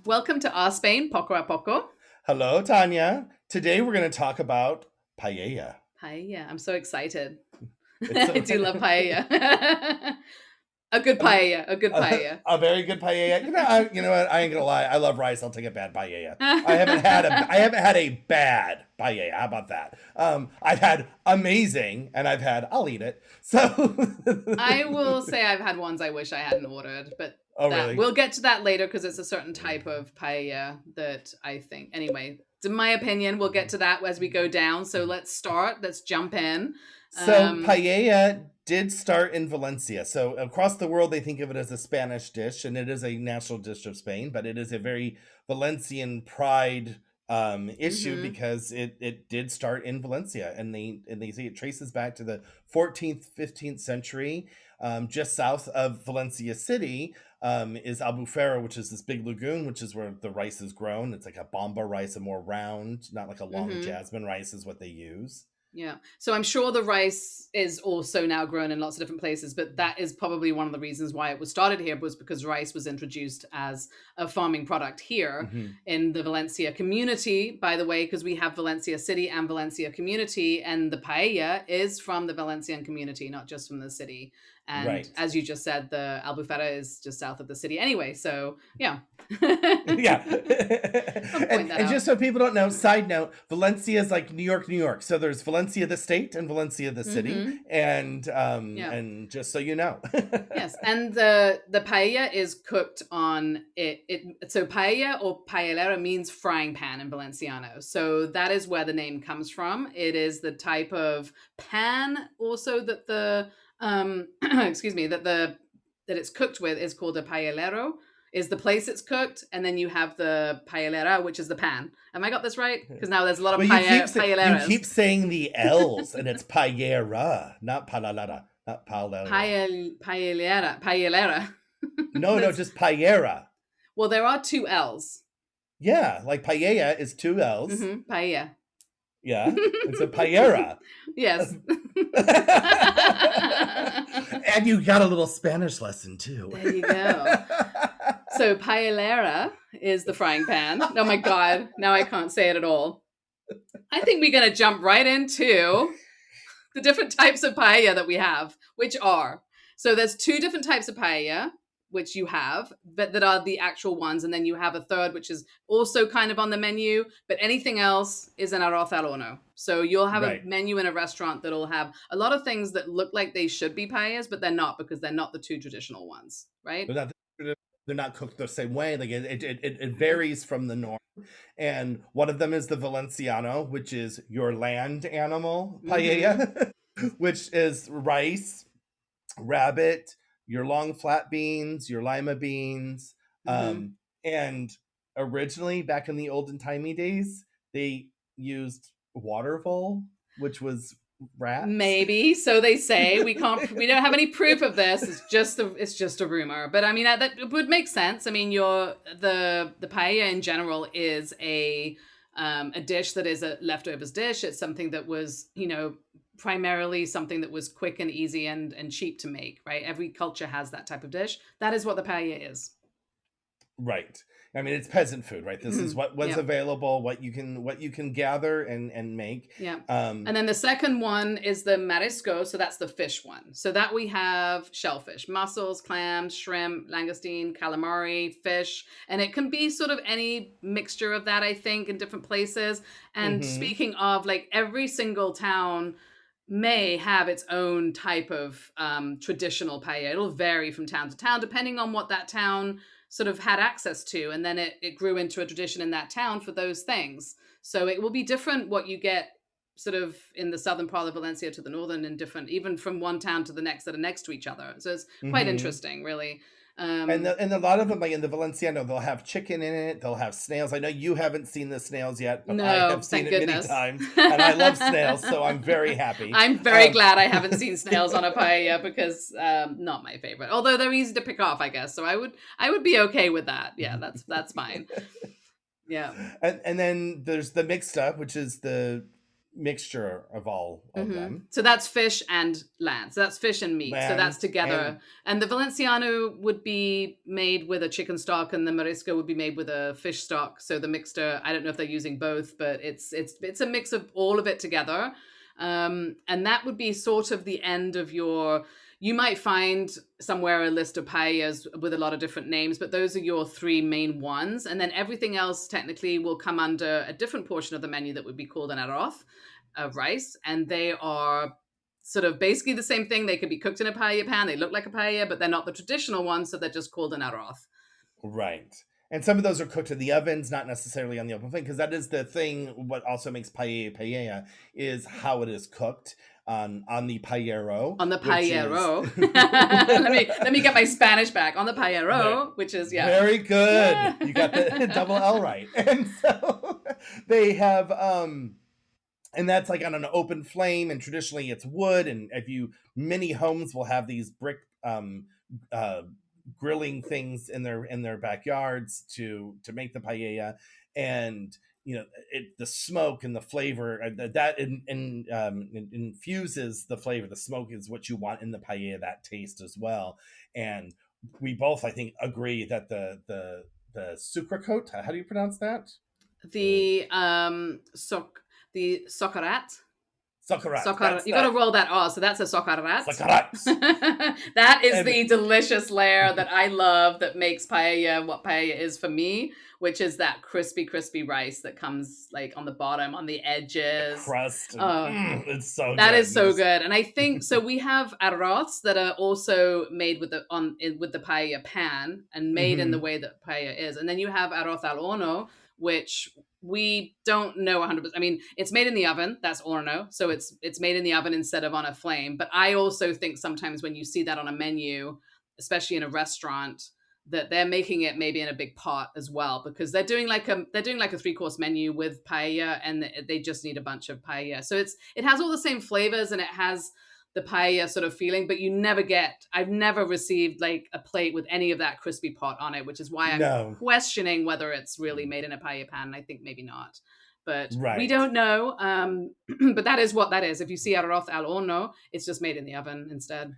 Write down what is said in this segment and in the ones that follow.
Welcome to Our Spain, Poco a Poco. Hello, Tanya. Today we're going to talk about paella. Paella. I'm so excited. It's I so do love paella. A good a, paella. A good paella. a very good paella. You know what? I ain't gonna lie. I love rice. I'll take a bad paella. I haven't had a bad paella. How about that? I've had amazing, and I'll eat it. So, I will say I've had ones I wish I hadn't ordered, but oh that really? we'll get to that later because it's a certain type of paella that I think. Anyway, in my opinion, we'll get to that as we go down. So let's start. Let's jump in. So Um, paella did start in Valencia. So across the world, they think of it as a Spanish dish, and it is a national dish of Spain. But it is a very Valencian pride issue mhm, because it did start in Valencia, and they say it traces back to the 14th, 15th century. Just south of Valencia City is Albufera, which is this big lagoon, which is where the rice is grown. It's like a bomba rice, a more round, not like a long mhm. jasmine rice, is what they use. Yeah. So I'm sure the rice is also now grown in lots of different places, but that is probably one of the reasons why it was started here was because rice was introduced as a farming product here Hmm. in the Valencia community, by the way, because we have Valencia City and Valencia community, and the paella is from the Valencian community, not just from the city. And Right. as you just said, the Albufera is just south of the city anyway. So yeah. Yeah. I'll point that And out. just so people don't know, side note, Valencia is like New York, New York. So there's Valencia the state and Valencia the city. Hmm. Yeah. And just so you know. Yes, and the paella is cooked on it. So paella or paellera means frying pan in Valenciano. So that is where the name comes from. It is the type of pan also that the excuse me that it's cooked with is called a paellero. Is the place it's cooked, and then you have the paellera, which is the pan. Have I got this right? Because now there's a lot of Well, you paelleras. keep saying the L's and it's paella, not palalada, not paella. Paellera. No, no, There's just paella. Well, there are two L's. Yeah, like paella is two L's. Paella. Yeah. It's a paella. Yes. And you got a little Spanish lesson too. There you go. So paellera is the frying pan. Oh my god, now I can't say it at all. I think we're going to jump right into the different types of paella that we have, which are so there's two different types of paella which you have but that are the actual ones, and then you have a third which is also kind of on the menu, but anything else is an arroz al horno. So you'll have a Right. menu in a restaurant that'll have a lot of things that look like they should be paellas, but they're not because they're not the two traditional ones, right? They're not they're not cooked the same way. Like it varies from the norm. And one of them is the Valenciano, which is your land animal Mm-hmm. paella, which is rice, rabbit, your long flat beans, your lima beans. Mm-hmm. And originally, back in the olden timey days, they used water vole, which was rats. Maybe so they say. We don't have any proof of this. It's just a rumor. But I mean that would make sense. I mean, the paella in general is a dish that is a leftovers dish. It's something that was, primarily something that was quick and easy and cheap to make, right? Every culture has that type of dish. That is what the paella is. Right. I mean, it's peasant food, right? This is what was Yeah. available, what you can gather and make. Yeah. Um, And then the second one is the marisco. So that's the fish one. So that we have shellfish, mussels, clams, shrimp, langoustine, calamari, fish. And it can be sort of any mixture of that, I think, in different places. And mhm. speaking of, like, every single town may have its own type of traditional paella. It'll vary from town to town, depending on what that town sort of had access to. And then it grew into a tradition in that town for those things. So it will be different what you get sort of in the southern part of Valencia to the northern, and different even from one town to the next that are next to each other. So it's quite Mhm. interesting, really. And a lot of them, like in the Valenciano, they'll have chicken in it. They'll have snails. I know you haven't seen the snails yet, but I have No, seen thank it many goodness. times, and I love snails, so I'm very happy. I'm very Um, glad I haven't seen snails on a paella because not my favorite. Although they're easy to pick off, I guess. So I would be okay with that. Yeah, that's fine. Yeah. and then there's the mixed up, which is the mixture of all of them. So that's fish and land. So that's fish and meat. So that's Land together. And the Valenciano would be made with a chicken stock, and the Marisco would be made with a fish stock. So the mixture, I don't know if they're using both, but it's a mix of all of it together. And that would be sort of the end of your. You might find somewhere a list of paellas with a lot of different names, but those are your three main ones. And then everything else technically will come under a different portion of the menu that would be called an arroz of rice. And they are sort of basically the same thing. They could be cooked in a paella pan. They look like a paella, but they're not the traditional ones. So they're just called an arroz. Right. And some of those are cooked in the ovens, not necessarily on the open flame, because that is the thing. What also makes paella is how it is cooked on the paellero. On the paellero. let me get my Spanish back. On the paellero, which is, yeah. Very good. You got the double L right. And so they have, and that's like on an open flame, and traditionally it's wood. And many homes will have these brick, grilling things in their backyards to make the paella. And the smoke and the flavor that infuses the flavor. The smoke is what you want in the paella, that taste as well. And we both, I think, agree that the sucrecote, how do you pronounce that? The socarat. Socarat. You got to roll that R. So that's a socarat. Socarat. That is the delicious layer that I love, that makes paella what paella is for me, which is that crispy rice that comes like on the bottom, on the edges. Crust. It's so good. That is so good. And I think, so we have arroz that are also made with the paella pan and made in the way that paella is. And then you have arroz al horno, which we don't know 100%. I mean, it's made in the oven. That's horno. So it's made in the oven instead of on a flame. But I also think sometimes when you see that on a menu, especially in a restaurant, that they're making it maybe in a big pot as well, because they're doing like a 3-course menu with paella, and they just need a bunch of paella. So it has all the same flavors, and it has the paella sort of feeling, but I've never received like a plate with any of that crispy pot on it, which is why I'm questioning whether it's really made in a paella pan. I think maybe not, but we don't know. But that is what that is. If you see arroz al horno, it's just made in the oven instead.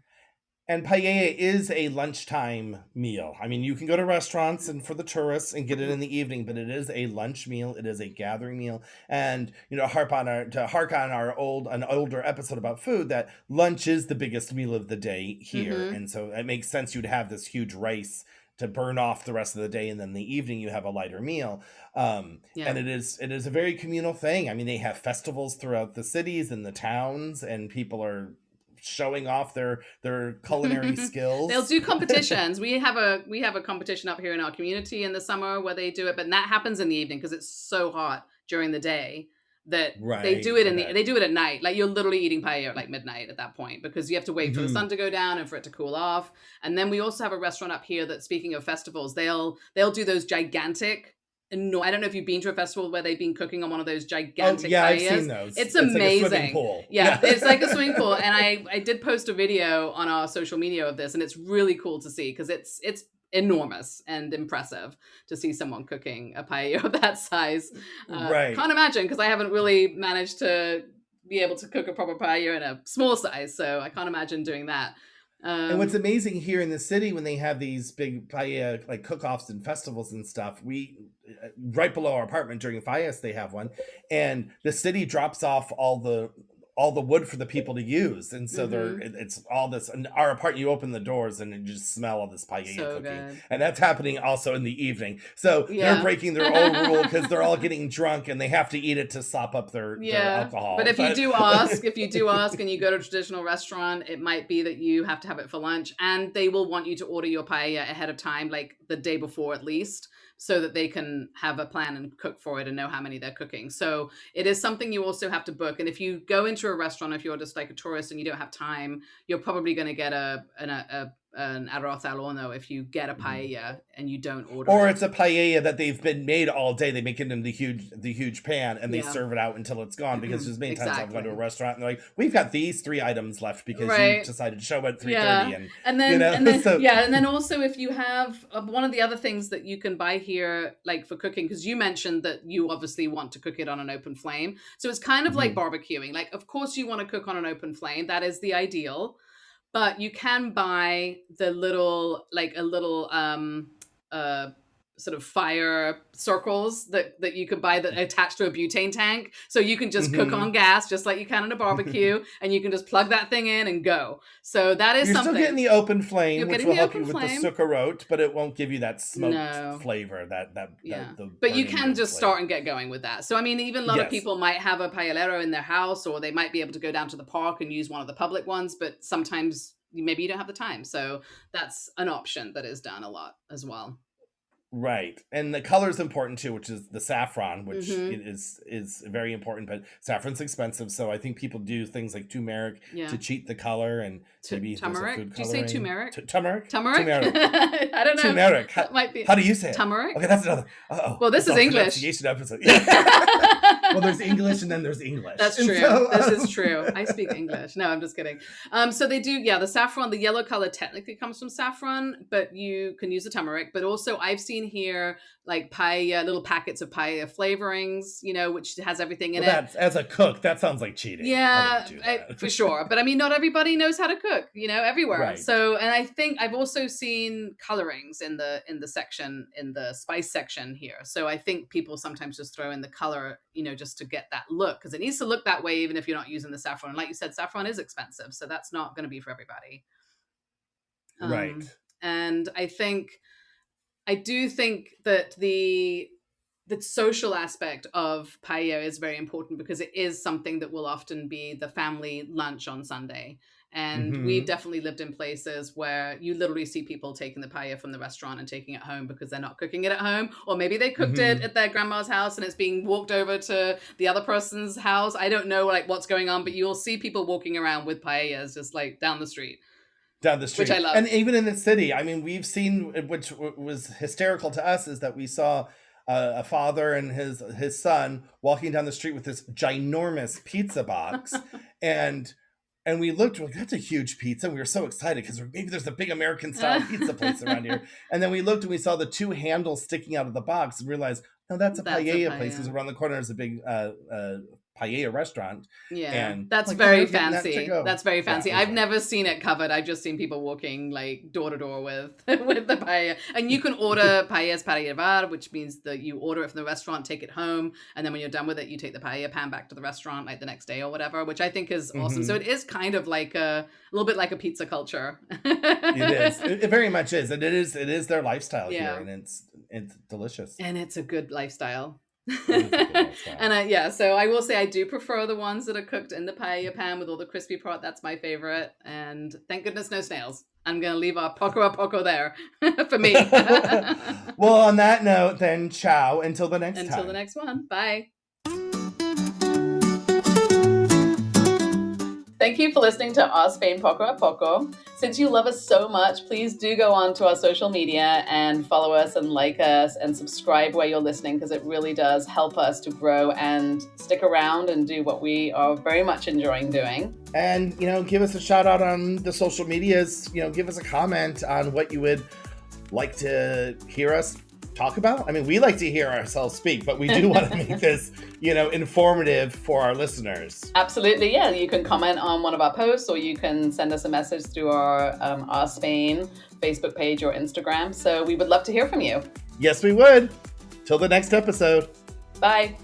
And paella is a lunchtime meal. I mean, you can go to restaurants and for the tourists and get it in the evening, but it is a lunch meal. It is a gathering meal. And hark on an older episode about food, that lunch is the biggest meal of the day here, and so it makes sense you'd have this huge rice to burn off the rest of the day, and then the evening you have a lighter meal. And it is a very communal thing. I mean, they have festivals throughout the cities and the towns, and people are showing off their culinary skills. They'll do competitions. We have a competition up here in our community in the summer where they do it, but that happens in the evening because it's so hot during the day that they do it they do it at night. Like, you're literally eating paella at like midnight at that point, because you have to wait for the sun to go down and for it to cool off. And then we also have a restaurant up here that, speaking of festivals, they'll do those gigantic. No, I don't know if you've been to a festival where they've been cooking on one of those gigantic paellas. I've seen those. It's amazing. Like a swimming pool. Yeah, it's like a swimming pool. And I did post a video on our social media of this, and it's really cool to see, because it's enormous and impressive to see someone cooking a paella of that size. Can't imagine, because I haven't really managed to be able to cook a proper paella in a small size, so I can't imagine doing that. And what's amazing here in the city, when they have these big paella like cook-offs and festivals and stuff, we right below our apartment during Fiestas, they have one, and the city drops off all the wood for the people to use, and so it's all this. And our apartment, you open the doors and you just smell all this paella cooking, good. And that's happening also in the evening. So they're breaking their own rule, because they're all getting drunk and they have to eat it to sop up their alcohol. But if you do ask, and you go to a traditional restaurant, it might be that you have to have it for lunch, and they will want you to order your paella ahead of time, like the day before at least, so that they can have a plan and cook for it and know how many they're cooking. So it is something you also have to book. And if you go into a restaurant, if you're just like a tourist and you don't have time, you're probably going to get a an arroz al horno if you get a paella and you don't order Or it. it's a paella that they've been made all day. They make it in the huge pan and they Yeah. serve it out until it's gone. Because there's many times I've gone to a Exactly. restaurant and they're like, we've got these 3 items left because you Right. decided to show at 3:30. Yeah. And then, you know, and then so- yeah, and then also if you have one of the other things that you can buy here, like for cooking, because you mentioned that you obviously want to cook it on an open flame, so it's kind of like barbecuing. Like, of course you want to cook on an open flame, that is the ideal, but you can buy the little, like a little sort of fire circles that you could buy that attach to a butane tank, so you can just cook on gas just like you can in a barbecue, and you can just plug that thing in and go. So that is You're something. still getting the open flame, which will help you with flame. the succarot, but it won't give you that smoked flavor. But you can just start and get going with that. So I mean, even a lot of people might have a paellero in their house, or they might be able to go down to the park and use one of the public ones, but sometimes maybe you don't have the time. So that's an option that is done a lot as well. Right. And the color is important too, which is the saffron, which is very important, but saffron's expensive. So I think people do things like turmeric to cheat the color, and maybe turmeric. Do you say turmeric? Turmeric? Turmeric? I don't know. Turmeric. That might be. How do you say it? Turmeric? Okay, that's another. Uh-oh. Well, this is English. Pronunciation episode. Well, there's English and then there's English. That's true. So, this is true. I speak English. No, I'm just kidding. So they do, the saffron, the yellow color technically comes from saffron, but you can use the turmeric. But also I've seen here like paella, little packets of paella flavorings, which has everything in it. That's, as a cook, that sounds like cheating. Yeah, for sure. But I mean, not everybody knows how to cook, everywhere. Right. So, and I think I've also seen colorings in the section, in the spice section here. So I think people sometimes just throw in the color, just to get that look, because it needs to look that way even if you're not using the saffron. And like you said, saffron is expensive, so that's not going to be for everybody. Right. And I do think that the social aspect of paella is very important, because it is something that will often be the family lunch on Sunday. And we've definitely lived in places where you literally see people taking the paella from the restaurant and taking it home because they're not cooking it at home. Or maybe they cooked it at their grandma's house and it's being walked over to the other person's house. I don't know what's going on, but you'll see people walking around with paellas just like down the street. Which I love. And even in the city, I mean, we've seen, which was hysterical to us, is that we saw a father and his son walking down the street with this ginormous pizza box. And we looked, like, that's a huge pizza. We were so excited because maybe there's a big American style pizza place around here. And then we looked and we saw the 2 handles sticking out of the box and realized, no, that's a paella place, because around the corner is a big paella restaurant. Yeah, and that's very fancy. That's very fancy. I've never seen it covered. I've just seen people walking like door to door with the paella. And you can order paellas para llevar, which means that you order it from the restaurant, take it home, and then when you're done with it, you take the paella pan back to the restaurant like the next day or whatever, which I think is awesome. So it is kind of like a little bit like a pizza culture. It is. It very much is. And it is their lifestyle here, and it's delicious. And it's a good lifestyle. And so I will say I do prefer the ones that are cooked in the paella pan with all the crispy part. That's my favorite, and thank goodness no snails. I'm gonna leave our poco there for me. Well, on that note, then ciao until the next time. Until the next one. Bye. Thank you for listening to Our Spain Poco a Poco. Since you love us so much, please do go on to our social media and follow us and like us and subscribe where you're listening, because it really does help us to grow and stick around and do what we are very much enjoying doing. And, give us a shout out on the social medias. Give us a comment on what you would like to hear us talk about. I mean, we like to hear ourselves speak, but we do want to make this, informative for our listeners. Absolutely, yeah. You can comment on one of our posts, or you can send us a message through our Spain Facebook page or Instagram. So we would love to hear from you. Yes, we would. Till the next episode. Bye.